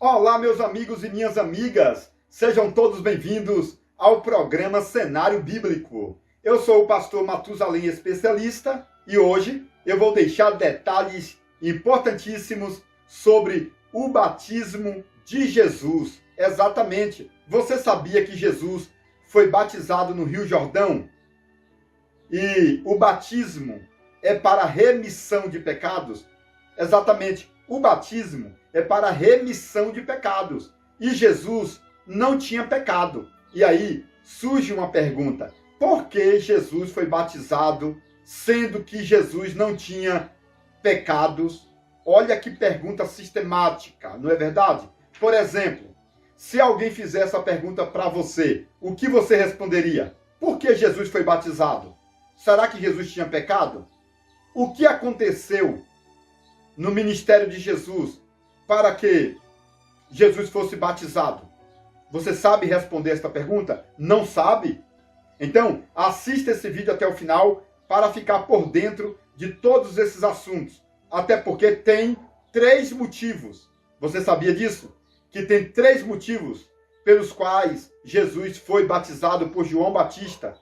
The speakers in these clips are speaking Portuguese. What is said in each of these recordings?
Olá, meus amigos e minhas amigas, sejam todos bem-vindos ao programa Cenário Bíblico. Eu sou o pastor Matusalém Especialista e hoje eu vou deixar detalhes importantíssimos sobre o batismo de Jesus. Exatamente, você sabia que Jesus foi batizado no Rio Jordão? E o batismo é para remissão de pecados? Exatamente, o batismo é para remissão de pecados. E Jesus não tinha pecado. E aí surge uma pergunta: por que Jesus foi batizado, sendo que Jesus não tinha pecados? Olha que pergunta sistemática, não é verdade? Por exemplo, se alguém fizer essa pergunta para você, o que você responderia? Por que Jesus foi batizado? Será que Jesus tinha pecado? O que aconteceu no ministério de Jesus para que Jesus fosse batizado? Você sabe responder esta pergunta? Não sabe? Então, assista esse vídeo até o final para ficar por dentro de todos esses assuntos. Até porque tem 3 motivos. Você sabia disso? Que tem 3 motivos pelos quais Jesus foi batizado por João Batista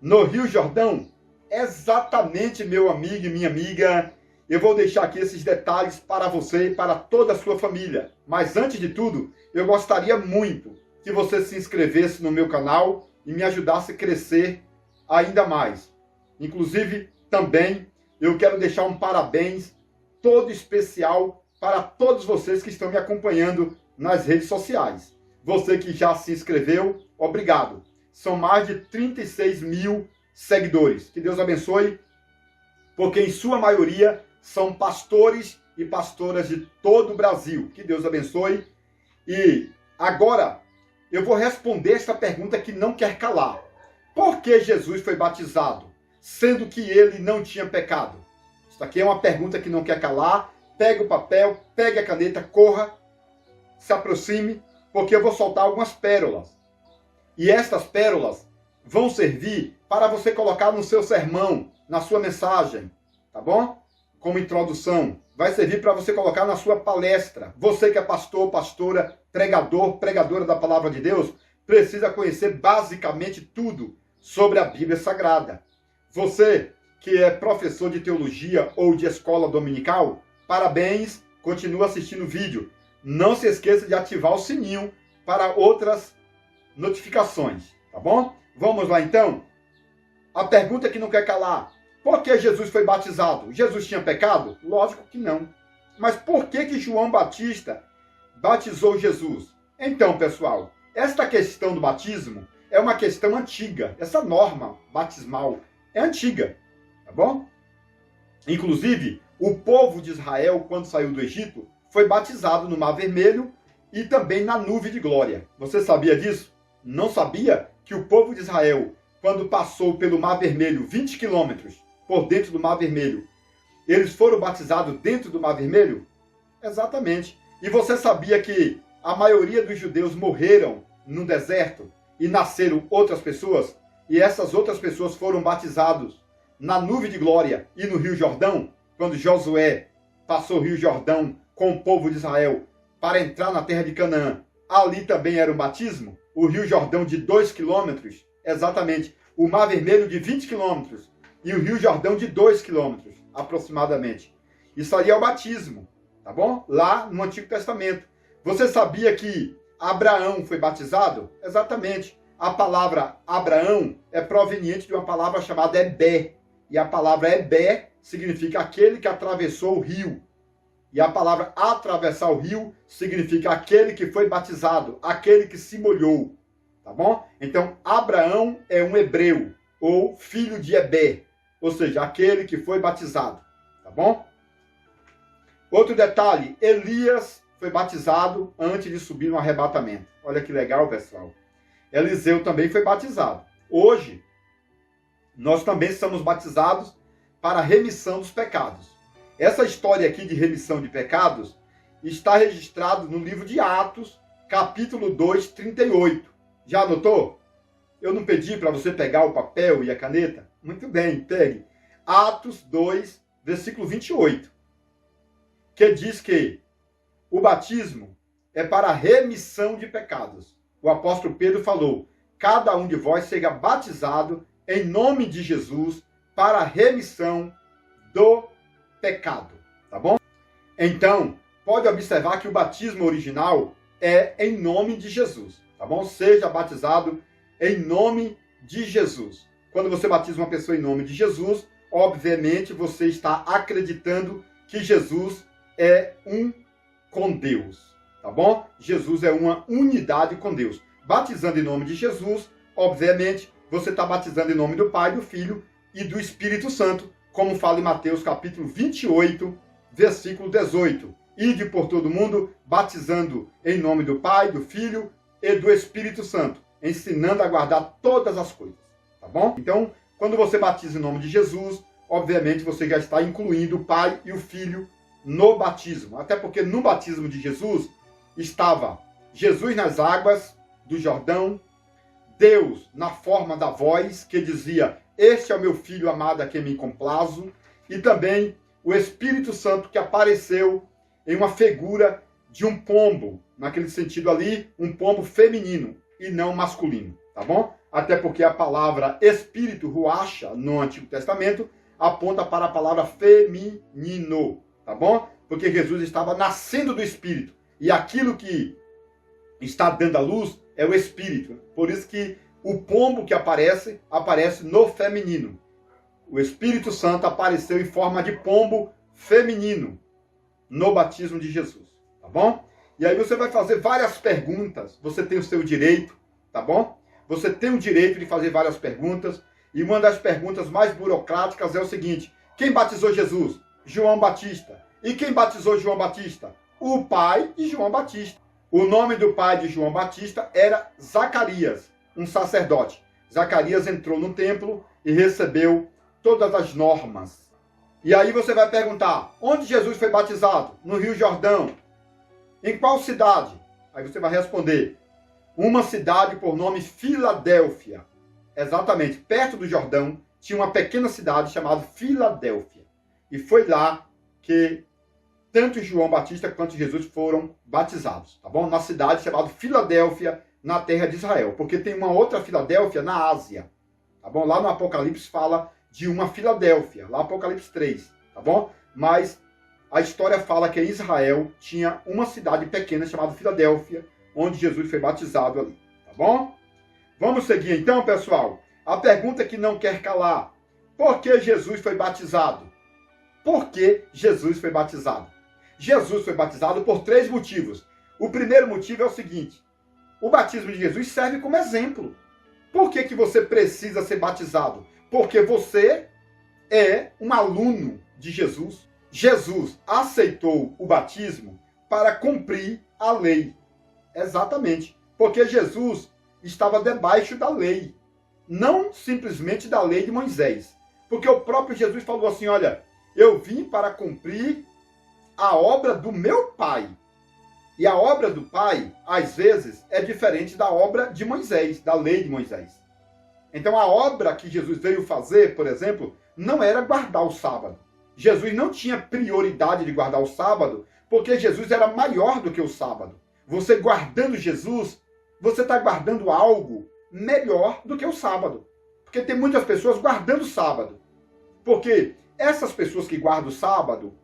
no Rio Jordão. Exatamente, meu amigo e minha amiga. Eu vou deixar aqui esses detalhes para você e para toda a sua família. Mas antes de tudo, eu gostaria muito que você se inscrevesse no meu canal e me ajudasse a crescer ainda mais. Inclusive, também, eu quero deixar um parabéns todo especial para todos vocês que estão me acompanhando nas redes sociais. Você que já se inscreveu, obrigado. São mais de 36 mil seguidores. Que Deus abençoe, porque em sua maioria são pastores e pastoras de todo o Brasil. Que Deus abençoe. E agora eu vou responder esta pergunta que não quer calar. Por que Jesus foi batizado, sendo que ele não tinha pecado? Isso aqui é uma pergunta que não quer calar. Pega o papel, pegue a caneta, corra, se aproxime, porque eu vou soltar algumas pérolas. E estas pérolas vão servir para você colocar no seu sermão, na sua mensagem, tá bom? Como introdução. Vai servir para você colocar na sua palestra. Você que é pastor, pastora, pregador, pregadora da palavra de Deus, precisa conhecer basicamente tudo sobre a Bíblia Sagrada. Você que é professor de teologia ou de escola dominical, parabéns, continua assistindo o vídeo. Não se esqueça de ativar o sininho para outras notificações, tá bom? Vamos lá então? A pergunta que não quer calar: por que Jesus foi batizado? Jesus tinha pecado? Lógico que não. Mas por que João Batista batizou Jesus? Então, pessoal, esta questão do batismo é uma questão antiga. Essa norma batismal é antiga, tá bom? Inclusive, o povo de Israel, quando saiu do Egito, foi batizado no Mar Vermelho e também na nuvem de glória. Você sabia disso? Não sabia que o povo de Israel, quando passou pelo Mar Vermelho, 20 quilômetros por dentro do Mar Vermelho, eles foram batizados dentro do Mar Vermelho? Exatamente. E você sabia que a maioria dos judeus morreram no deserto e nasceram outras pessoas? E essas outras pessoas foram batizadas na nuvem de glória e no Rio Jordão, quando Josué passou o Rio Jordão com o povo de Israel para entrar na terra de Canaã. Ali também era um batismo? O Rio Jordão de 2 quilômetros, exatamente. O Mar Vermelho de 20 quilômetros e o Rio Jordão de 2 quilômetros, aproximadamente. Isso aí é o batismo, tá bom? Lá no Antigo Testamento. Você sabia que Abraão foi batizado? Exatamente. A palavra Abraão é proveniente de uma palavra chamada Ebé. E a palavra Ebé significa aquele que atravessou o rio. E a palavra atravessar o rio significa aquele que foi batizado, aquele que se molhou, tá bom? Então, Abraão é um hebreu, ou filho de Ebé, ou seja, aquele que foi batizado, tá bom? Outro detalhe, Elias foi batizado antes de subir no arrebatamento. Olha que legal, pessoal. Eliseu também foi batizado. Hoje, nós também somos batizados para a remissão dos pecados. Essa história aqui de remissão de pecados está registrado no livro de Atos, capítulo 2, 38. Já anotou? Eu não pedi para você pegar o papel e a caneta? Muito bem, pegue. Atos 2, versículo 28. Que diz que o batismo é para a remissão de pecados. O apóstolo Pedro falou: cada um de vós seja batizado em nome de Jesus para a remissão do pecado. Tá bom? Então, pode observar que o batismo original é em nome de Jesus. Tá bom? Seja batizado em nome de Jesus. Quando você batiza uma pessoa em nome de Jesus, obviamente você está acreditando que Jesus é um com Deus. Tá bom? Jesus é uma unidade com Deus. Batizando em nome de Jesus, obviamente, você está batizando em nome do Pai, do Filho e do Espírito Santo, como fala em Mateus capítulo 28, versículo 18. Ide por todo mundo, batizando em nome do Pai, do Filho e do Espírito Santo, ensinando a guardar todas as coisas. Tá bom? Então, quando você batiza em nome de Jesus, obviamente você já está incluindo o Pai e o Filho no batismo. Até porque no batismo de Jesus estava Jesus nas águas do Jordão, Deus na forma da voz que dizia: este é o meu filho amado a quem me complazo, e também o Espírito Santo que apareceu em uma figura de um pombo, naquele sentido ali, um pombo feminino e não masculino, tá bom? Até porque a palavra espírito, ruacha, no Antigo Testamento, aponta para a palavra feminino, tá bom? Porque Jesus estava nascendo do Espírito, e aquilo que está dando a luz é o Espírito. Por isso que o pombo que aparece no feminino. O Espírito Santo apareceu em forma de pombo feminino no batismo de Jesus, tá bom? E aí você vai fazer várias perguntas, você tem o seu direito, tá bom? Você tem o direito de fazer várias perguntas, e uma das perguntas mais burocráticas é o seguinte: quem batizou Jesus? João Batista. E quem batizou João Batista? O pai de João Batista. O nome do pai de João Batista era Zacarias, um sacerdote. Zacarias entrou no templo e recebeu todas as normas. E aí você vai perguntar: onde Jesus foi batizado? No Rio Jordão. Em qual cidade? Aí você vai responder: uma cidade por nome Filadélfia. Exatamente, perto do Jordão, tinha uma pequena cidade chamada Filadélfia. E foi lá que tanto João Batista quanto Jesus foram batizados, tá bom? Na cidade chamada Filadélfia, na terra de Israel. Porque tem uma outra Filadélfia na Ásia, tá bom? Lá no Apocalipse fala de uma Filadélfia, lá Apocalipse 3, tá bom? Mas a história fala que em Israel tinha uma cidade pequena chamada Filadélfia, onde Jesus foi batizado ali, tá bom? Vamos seguir então, pessoal. A pergunta que não quer calar: por que Jesus foi batizado? Por que Jesus foi batizado? Jesus foi batizado por 3 motivos. O primeiro motivo é o seguinte: o batismo de Jesus serve como exemplo. Por que que você precisa ser batizado? Porque você é um aluno de Jesus. Jesus aceitou o batismo para cumprir a lei. Exatamente. Porque Jesus estava debaixo da lei. Não simplesmente da lei de Moisés. Porque o próprio Jesus falou assim: olha, eu vim para cumprir a obra do meu Pai. E a obra do Pai, às vezes, é diferente da obra de Moisés, da lei de Moisés. Então, a obra que Jesus veio fazer, por exemplo, não era guardar o sábado. Jesus não tinha prioridade de guardar o sábado, porque Jesus era maior do que o sábado. Você guardando Jesus, você está guardando algo melhor do que o sábado. Porque tem muitas pessoas guardando o sábado. Porque essas pessoas que guardam o sábado,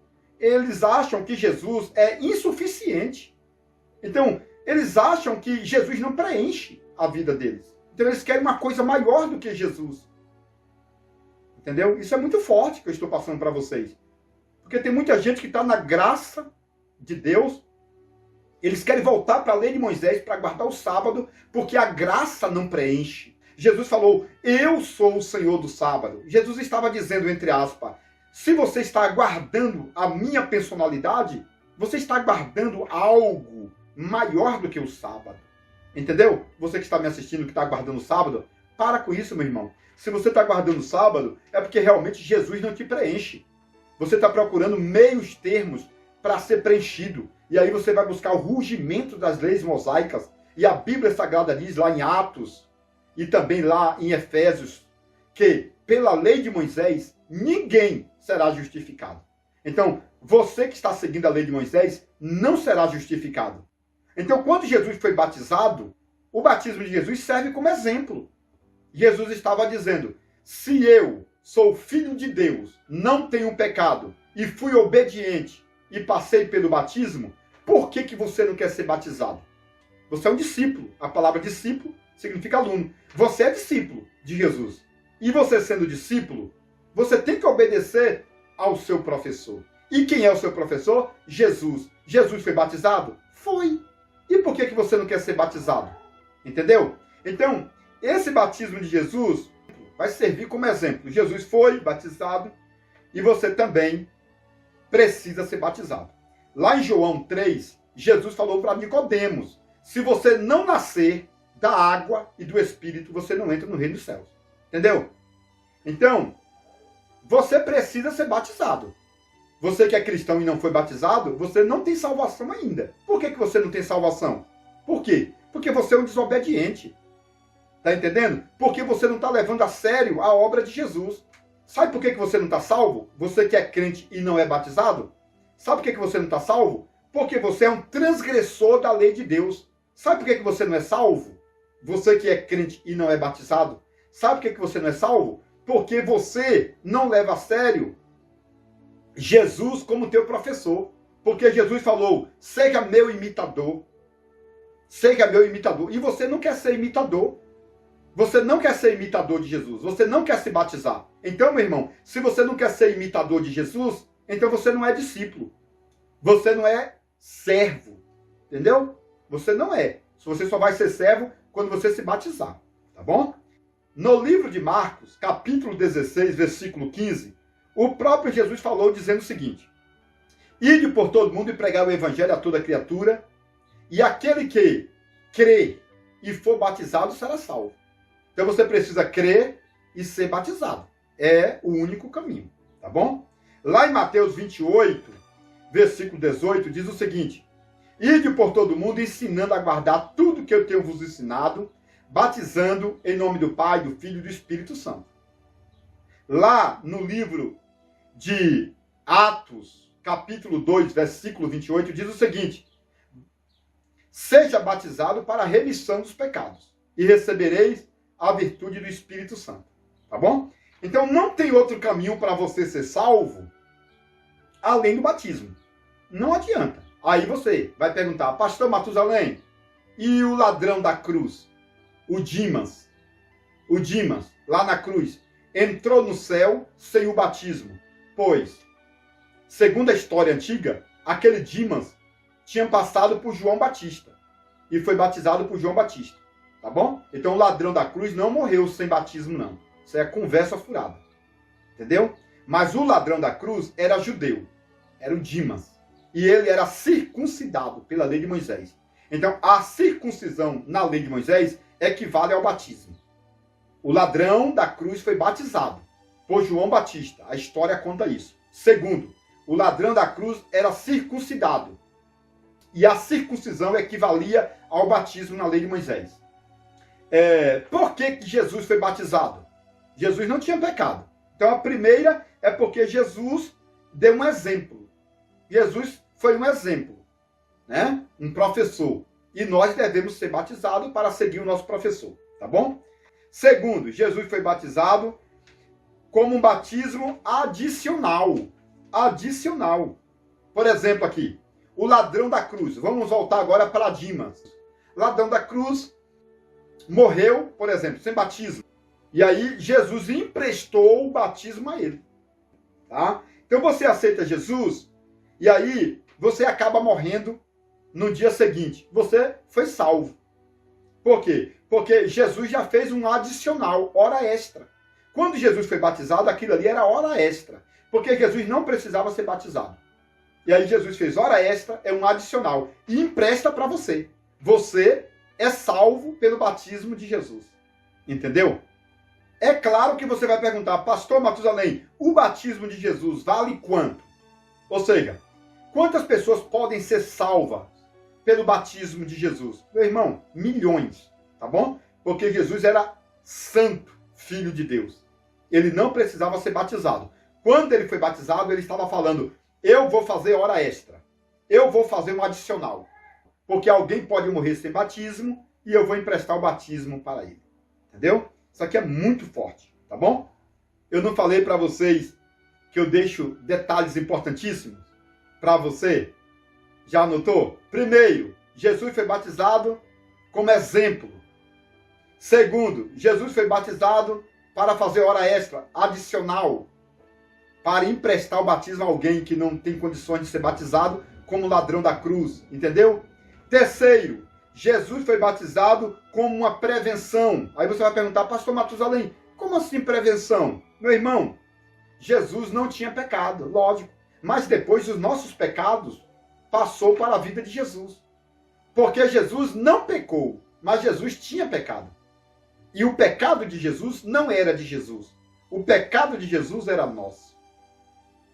eles acham que Jesus é insuficiente. Então, eles acham que Jesus não preenche a vida deles. Então, eles querem uma coisa maior do que Jesus. Entendeu? Isso é muito forte que eu estou passando para vocês. Porque tem muita gente que está na graça de Deus. Eles querem voltar para a lei de Moisés para guardar o sábado, porque a graça não preenche. Jesus falou: eu sou o Senhor do sábado. Jesus estava dizendo, entre aspas, se você está guardando a minha personalidade, você está guardando algo maior do que o sábado. Entendeu? Você que está me assistindo, que está guardando o sábado, para com isso, meu irmão. Se você está guardando o sábado, é porque realmente Jesus não te preenche. Você está procurando meios termos para ser preenchido. E aí você vai buscar o rugimento das leis mosaicas. E a Bíblia Sagrada diz lá em Atos, e também lá em Efésios, que pela lei de Moisés, ninguém será justificado. Então, você que está seguindo a lei de Moisés, não será justificado. Então, quando Jesus foi batizado, o batismo de Jesus serve como exemplo. Jesus estava dizendo, se eu sou filho de Deus, não tenho pecado, e fui obediente, e passei pelo batismo, por que você não quer ser batizado? Você é um discípulo. A palavra discípulo significa aluno. Você é discípulo de Jesus. E você sendo discípulo, você tem que obedecer ao seu professor. E quem é o seu professor? Jesus. Jesus foi batizado? Foi. E por que você não quer ser batizado? Entendeu? Então, esse batismo de Jesus vai servir como exemplo. Jesus foi batizado e você também precisa ser batizado. Lá em João 3, Jesus falou para Nicodemos, se você não nascer da água e do Espírito, você não entra no reino dos céus. Entendeu? Então, você precisa ser batizado. Você que é cristão e não foi batizado, você não tem salvação ainda. Por que você não tem salvação? Por quê? Porque você é um desobediente. Tá entendendo? Porque você não está levando a sério a obra de Jesus. Sabe por que você não está salvo? Você que é crente e não é batizado? Sabe por que você não está salvo? Porque você é um transgressor da lei de Deus. Sabe por que você não é salvo? Você que é crente e não é batizado. Sabe por que você não é salvo? Porque você não leva a sério Jesus como teu professor. Porque Jesus falou, seja meu imitador. Seja meu imitador. E você não quer ser imitador. Você não quer ser imitador de Jesus. Você não quer se batizar. Então, meu irmão, se você não quer ser imitador de Jesus, então você não é discípulo. Você não é servo. Entendeu? Você não é. Você só vai ser servo quando você se batizar. Tá bom? No livro de Marcos, capítulo 16, versículo 15, o próprio Jesus falou dizendo o seguinte, ide por todo mundo e pregar o evangelho a toda criatura, e aquele que crê e for batizado será salvo. Então você precisa crer e ser batizado. É o único caminho, tá bom? Lá em Mateus 28, versículo 18, diz o seguinte, ide por todo mundo ensinando a guardar tudo que eu tenho vos ensinado, batizando em nome do Pai, do Filho e do Espírito Santo. Lá no livro de Atos, capítulo 2, versículo 28, diz o seguinte, seja batizado para a remissão dos pecados e recebereis a virtude do Espírito Santo. Tá bom? Então não tem outro caminho para você ser salvo além do batismo. Não adianta. Aí você vai perguntar, pastor Matusalém, e o ladrão da cruz? O Dimas, lá na cruz, entrou no céu sem o batismo. Pois, segundo a história antiga, aquele Dimas tinha passado por João Batista e foi batizado por João Batista. Tá bom? Então o ladrão da cruz não morreu sem batismo, não. Isso é conversa furada. Entendeu? Mas o ladrão da cruz era judeu. Era o Dimas. E ele era circuncidado pela lei de Moisés. Então, a circuncisão na lei de Moisés equivale ao batismo. O ladrão da cruz foi batizado por João Batista. A história conta isso. Segundo, o ladrão da cruz era circuncidado. E a circuncisão equivalia ao batismo na lei de Moisés. Por que Jesus foi batizado? Jesus não tinha pecado. Então, a primeira é porque Jesus deu um exemplo. Jesus foi um exemplo, né? Um professor. E nós devemos ser batizados para seguir o nosso professor, tá bom? Segundo, Jesus foi batizado como um batismo adicional. Adicional. Por exemplo aqui, o ladrão da cruz. Vamos voltar agora para Dimas. Ladrão da cruz morreu, por exemplo, sem batismo. E aí Jesus emprestou o batismo a ele. Tá? Então você aceita Jesus e aí você acaba morrendo no dia seguinte. Você foi salvo. Por quê? Porque Jesus já fez um adicional, hora extra. Quando Jesus foi batizado, aquilo ali era hora extra. Porque Jesus não precisava ser batizado. E aí Jesus fez hora extra, é um adicional. E empresta para você. Você é salvo pelo batismo de Jesus. Entendeu? É claro que você vai perguntar, pastor Matusalém, o batismo de Jesus vale quanto? Ou seja, quantas pessoas podem ser salvas pelo batismo de Jesus? Meu irmão, milhões, tá bom? Porque Jesus era santo, filho de Deus. Ele não precisava ser batizado. Quando ele foi batizado, ele estava falando, eu vou fazer hora extra. Eu vou fazer um adicional. porque alguém pode morrer sem batismo e eu vou emprestar o batismo para ele. Entendeu? Isso aqui é muito forte, tá bom? Eu não falei para vocês que eu deixo detalhes importantíssimos para você? Já anotou? Primeiro, Jesus foi batizado como exemplo. Segundo, Jesus foi batizado para fazer hora extra, adicional, para emprestar o batismo a alguém que não tem condições de ser batizado, como ladrão da cruz, entendeu? Terceiro, Jesus foi batizado como uma prevenção. Aí você vai perguntar, pastor Matusalém, como assim prevenção? Meu irmão, Jesus não tinha pecado, lógico, mas depois dos nossos pecados, passou para a vida de Jesus. Porque Jesus não pecou, mas Jesus tinha pecado. E o pecado de Jesus não era de Jesus. O pecado de Jesus era nosso.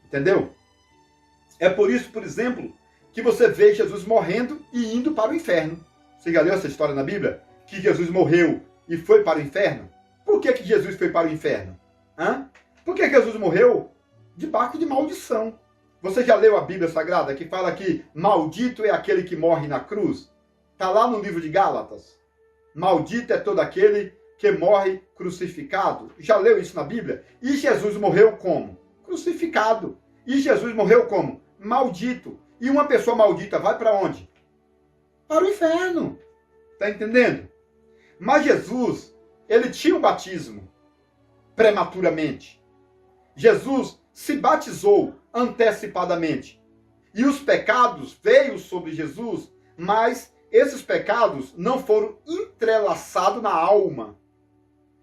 Entendeu? É por isso, por exemplo, que você vê Jesus morrendo e indo para o inferno. Você já leu essa história na Bíblia? Que Jesus morreu e foi para o inferno? Por que Jesus foi para o inferno? Porque Jesus morreu debaixo de maldição. Você já leu a Bíblia Sagrada que fala que maldito é aquele que morre na cruz? Está lá no livro de Gálatas. Maldito é todo aquele que morre crucificado. Já leu isso na Bíblia? E Jesus morreu como? Crucificado. E Jesus morreu como? Maldito. E uma pessoa maldita vai para onde? Para o inferno. Está entendendo? Mas Jesus, ele tinha um batismo prematuramente. Jesus se batizou antecipadamente. E os pecados veio sobre Jesus, mas esses pecados não foram entrelaçados na alma.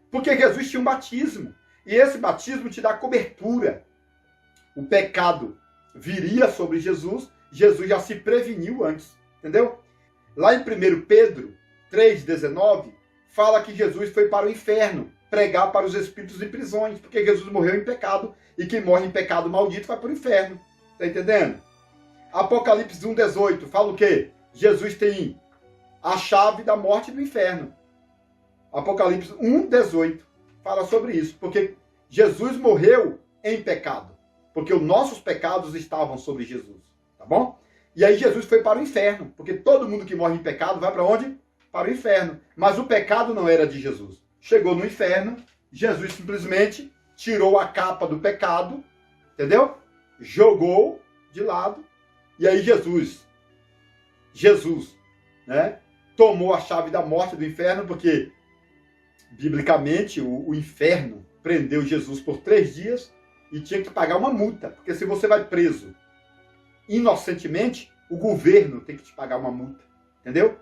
Porque Jesus tinha um batismo. E esse batismo te dá cobertura. O pecado viria sobre Jesus, Jesus já se preveniu antes. Entendeu? Lá em 1 Pedro 3,19, fala que Jesus foi para o inferno pregar para os espíritos em prisões, porque Jesus morreu em pecado, e quem morre em pecado maldito vai para o inferno. Está entendendo? Apocalipse 1,18 fala o quê? Jesus tem a chave da morte e do inferno. Apocalipse 1,18 fala sobre isso, porque Jesus morreu em pecado, porque os nossos pecados estavam sobre Jesus, tá bom? E aí Jesus foi para o inferno, porque todo mundo que morre em pecado vai para onde? Para o inferno. Mas o pecado não era de Jesus. Chegou no inferno, Jesus simplesmente tirou a capa do pecado, entendeu? Jogou de lado, e aí Jesus, né, tomou a chave da morte do inferno, porque, biblicamente, o inferno prendeu Jesus por 3 dias e tinha que pagar uma multa, porque se você vai preso inocentemente, o governo tem que te pagar uma multa, entendeu?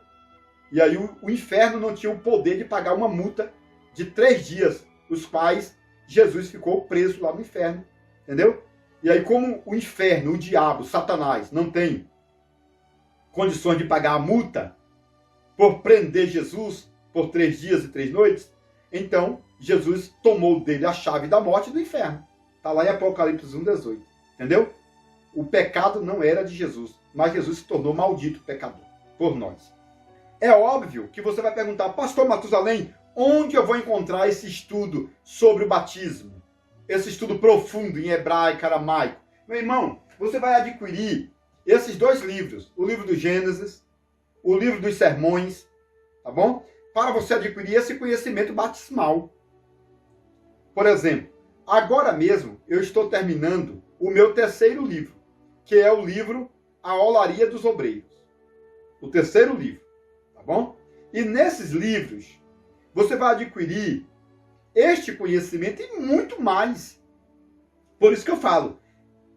E aí o inferno não tinha o poder de pagar uma multa de 3 dias, os quais Jesus ficou preso lá no inferno, entendeu? E aí como o inferno, o diabo, Satanás, não tem condições de pagar a multa por prender Jesus por 3 dias e 3 noites, então Jesus tomou dele a chave da morte e do inferno. Está lá em Apocalipse 1,18, entendeu? O pecado não era de Jesus, mas Jesus se tornou maldito pecador por nós. É óbvio que você vai perguntar, pastor Matusalém, onde eu vou encontrar esse estudo sobre o batismo? Esse estudo profundo em hebraico, aramaico? Meu irmão, você vai adquirir esses 2 livros, o livro do Gênesis, o livro dos Sermões, tá bom? Para você adquirir esse conhecimento batismal. Por exemplo, agora mesmo eu estou terminando o meu 3º livro, que é o livro A Olaria dos Obreiros. O 3º livro, tá bom? E nesses livros, você vai adquirir este conhecimento e muito mais. Por isso que eu falo,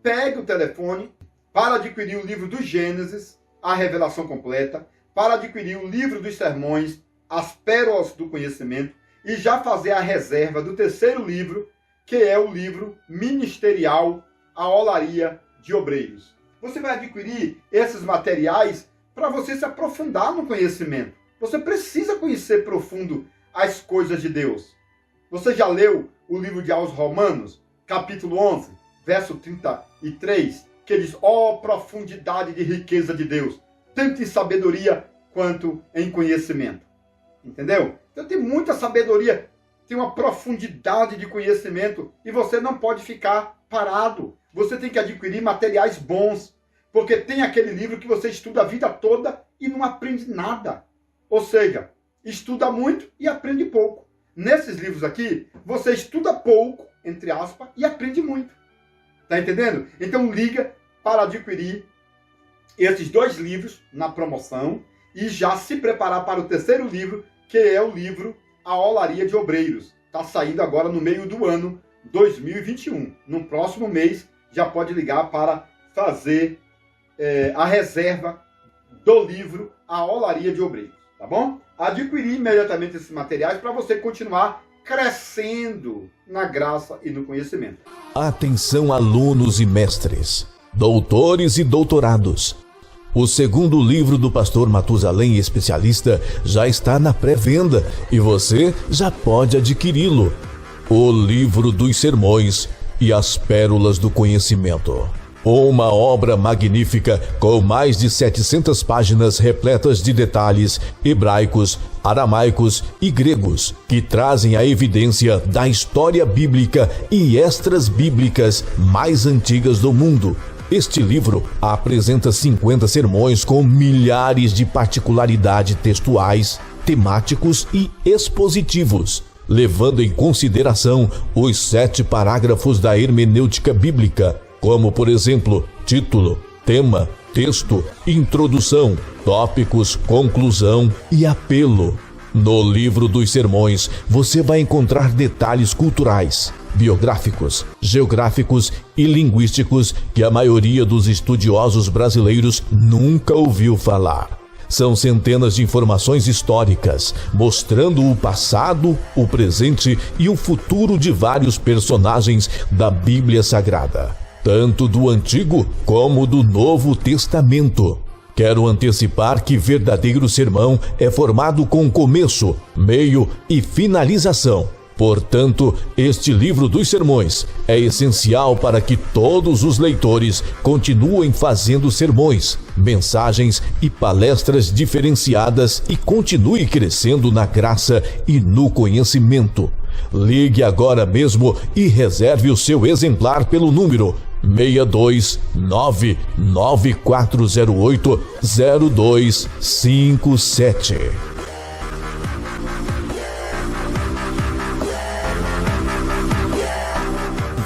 pegue o telefone para adquirir o livro do Gênesis, a revelação completa, para adquirir o livro dos Sermões, as pérolas do conhecimento, e já fazer a reserva do 3º livro, que é o livro ministerial, A Olaria de Obreiros. Você vai adquirir esses materiais para você se aprofundar no conhecimento. Você precisa conhecer profundo as coisas de Deus. Você já leu o livro de aos Romanos, capítulo 11, verso 33, que diz, ó profundidade de riqueza de Deus, tanto em sabedoria quanto em conhecimento. Entendeu? Então tem muita sabedoria, tem uma profundidade de conhecimento e você não pode ficar parado. Você tem que adquirir materiais bons, porque tem aquele livro que você estuda a vida toda e não aprende nada. Ou seja, estuda muito e aprende pouco. Nesses livros aqui, você estuda pouco, entre aspas, e aprende muito. Tá entendendo? Então liga para adquirir esses 2 livros na promoção e já se preparar para o 3º livro, que é o livro A Olaria de Obreiros. Está saindo agora no meio do ano 2021. No próximo mês já pode ligar para fazer a reserva do livro A Olaria de Obreiros, tá bom? Adquirir imediatamente esses materiais para você continuar crescendo na graça e no conhecimento. Atenção, alunos e mestres, doutores e doutorados. O 2º livro do pastor Matusalém Especialista já está na pré-venda e você já pode adquiri-lo. O Livro dos Sermões e as Pérolas do Conhecimento. Uma obra magnífica com mais de 700 páginas repletas de detalhes hebraicos, aramaicos e gregos que trazem a evidência da história bíblica e extras bíblicas mais antigas do mundo. Este livro apresenta 50 sermões com milhares de particularidades textuais, temáticos e expositivos, levando em consideração os 7 parágrafos da hermenêutica bíblica, como, por exemplo, título, tema, texto, introdução, tópicos, conclusão e apelo. No Livro dos Sermões, você vai encontrar detalhes culturais, biográficos, geográficos e linguísticos que a maioria dos estudiosos brasileiros nunca ouviu falar. São centenas de informações históricas, mostrando o passado, o presente e o futuro de vários personagens da Bíblia Sagrada, tanto do Antigo como do Novo Testamento. Quero antecipar que verdadeiro sermão é formado com começo, meio e finalização. Portanto, este livro dos sermões é essencial para que todos os leitores continuem fazendo sermões, mensagens e palestras diferenciadas e continue crescendo na graça e no conhecimento. Ligue agora mesmo e reserve o seu exemplar pelo número 62994080257.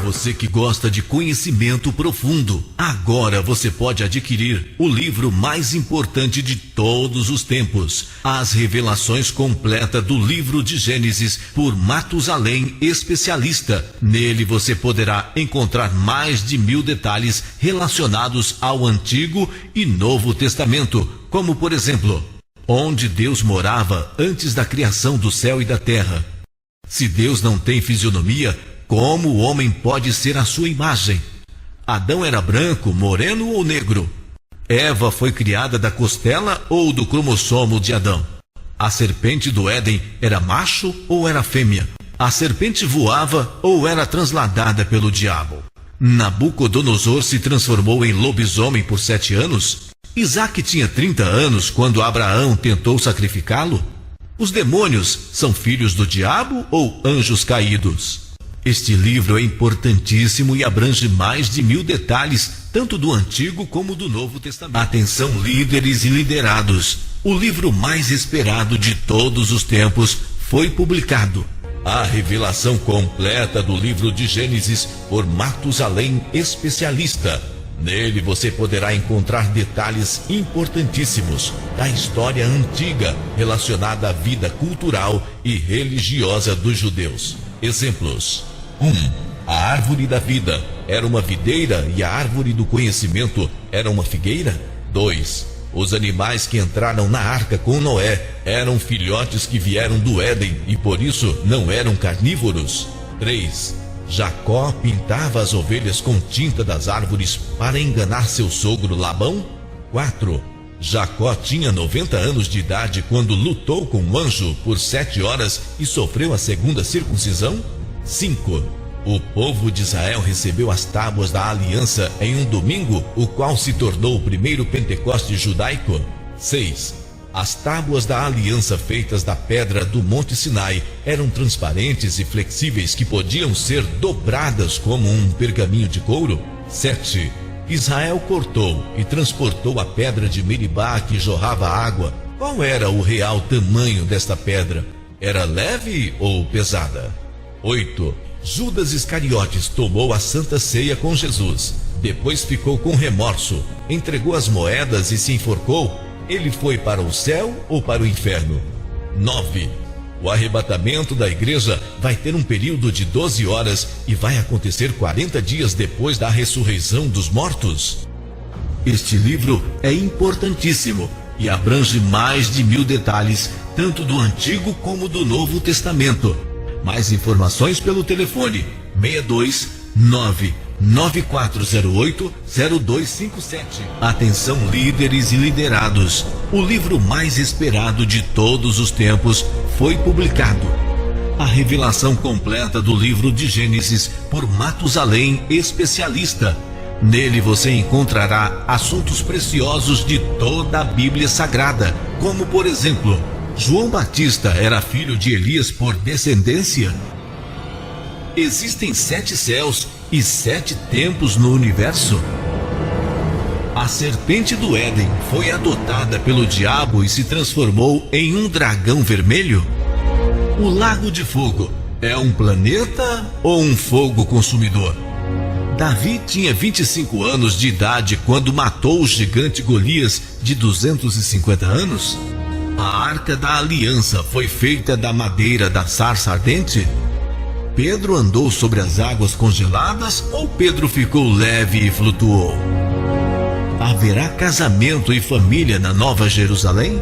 Você que gosta de conhecimento profundo, agora você pode adquirir o livro mais importante de todos os tempos, As Revelações Completa do Livro de Gênesis, por Matusalém Especialista. Nele você poderá encontrar mais de 1000 detalhes relacionados ao Antigo e Novo Testamento, como por exemplo, onde Deus morava antes da criação do céu e da terra. Se Deus não tem fisionomia, como o homem pode ser a sua imagem? Adão era branco, moreno ou negro? Eva foi criada da costela ou do cromossomo de Adão? A serpente do Éden era macho ou era fêmea? A serpente voava ou era transladada pelo diabo? Nabucodonosor se transformou em lobisomem por 7 anos? Isaac tinha 30 anos quando Abraão tentou sacrificá-lo? Os demônios são filhos do diabo ou anjos caídos? Este livro é importantíssimo e abrange mais de 1000 detalhes, tanto do Antigo como do Novo Testamento. Atenção, líderes e liderados! O livro mais esperado de todos os tempos foi publicado. A revelação completa do livro de Gênesis, por Matusalém Especialista. Nele você poderá encontrar detalhes importantíssimos da história antiga relacionada à vida cultural e religiosa dos judeus. Exemplos: 1. A árvore da vida era uma videira e a árvore do conhecimento era uma figueira? 2. Os animais que entraram na arca com Noé eram filhotes que vieram do Éden e por isso não eram carnívoros? 3. Jacó pintava as ovelhas com tinta das árvores para enganar seu sogro Labão? 4. Jacó tinha 90 anos de idade quando lutou com um anjo por 7 horas e sofreu a segunda circuncisão? 5. O povo de Israel recebeu as tábuas da aliança em um domingo, o qual se tornou o primeiro Pentecoste judaico? 6. As tábuas da aliança feitas da pedra do Monte Sinai eram transparentes e flexíveis que podiam ser dobradas como um pergaminho de couro? 7. Israel cortou e transportou a pedra de Meribá que jorrava água. Qual era o real tamanho desta pedra? Era leve ou pesada? 8. Judas Iscariotes tomou a Santa Ceia com Jesus. Depois ficou com remorso, entregou as moedas e se enforcou. Ele foi para o céu ou para o inferno? 9. O arrebatamento da igreja vai ter um período de 12 horas e vai acontecer 40 dias depois da ressurreição dos mortos. Este livro é importantíssimo e abrange mais de 1000 detalhes, tanto do Antigo como do Novo Testamento. Mais informações pelo telefone 629-9408-0257. Atenção, líderes e liderados. O livro mais esperado de todos os tempos foi publicado. A revelação completa do livro de Gênesis por Matusalém, especialista. Nele você encontrará assuntos preciosos de toda a Bíblia Sagrada, como por exemplo, João Batista era filho de Elias por descendência? Existem 7 céus e 7 tempos no universo? A serpente do Éden foi adotada pelo diabo e se transformou em um dragão vermelho? O Lago de Fogo é um planeta ou um fogo consumidor? Davi tinha 25 anos de idade quando matou o gigante Golias, de 250 anos? A Arca da Aliança foi feita da madeira da sarça ardente? Pedro andou sobre as águas congeladas ou Pedro ficou leve e flutuou? Haverá casamento e família na Nova Jerusalém?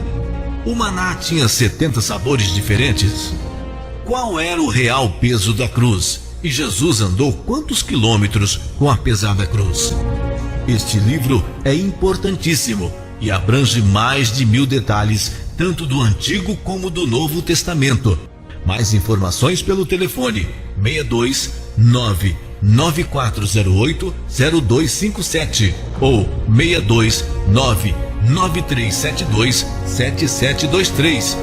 O maná tinha 70 sabores diferentes? Qual era o real peso da cruz? E Jesus andou quantos quilômetros com a pesada cruz? Este livro é importantíssimo e abrange mais de 1000 detalhes, tanto do Antigo como do Novo Testamento. Mais informações pelo telefone 629-9408-0257 ou 629-9372-7723.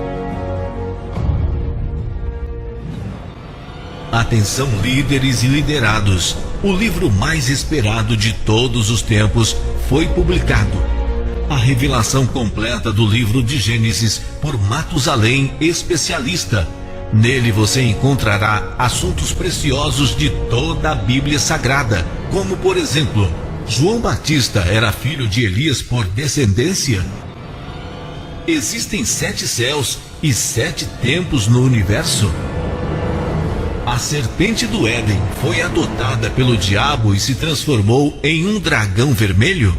Atenção, líderes e liderados. O livro mais esperado de todos os tempos foi publicado. A revelação completa do livro de Gênesis por Matusalém, especialista. Nele você encontrará assuntos preciosos de toda a Bíblia Sagrada, como por exemplo, João Batista era filho de Elias por descendência? Existem 7 céus e 7 tempos no universo? A serpente do Éden foi adotada pelo diabo e se transformou em um dragão vermelho?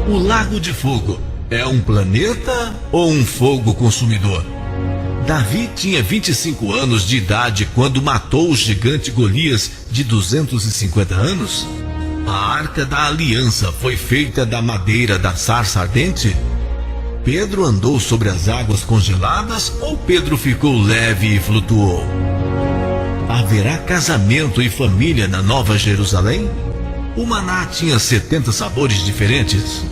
O Lago de Fogo é um planeta ou um fogo consumidor? Davi tinha 25 anos de idade quando matou o gigante Golias, de 250 anos? A Arca da Aliança foi feita da madeira da sarça ardente? Pedro andou sobre as águas congeladas ou Pedro ficou leve e flutuou? Haverá casamento e família na Nova Jerusalém? O maná tinha 70 sabores diferentes?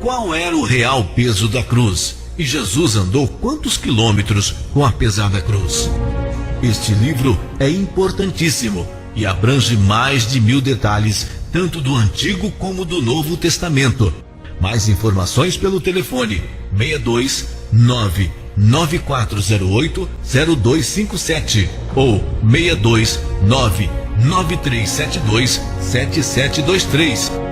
Qual era o real peso da cruz? E Jesus andou quantos quilômetros com a pesada cruz? Este livro é importantíssimo e abrange mais de 1000 detalhes, tanto do Antigo como do Novo Testamento. Mais informações pelo telefone 629-9408-0257 ou 629-9372-7723.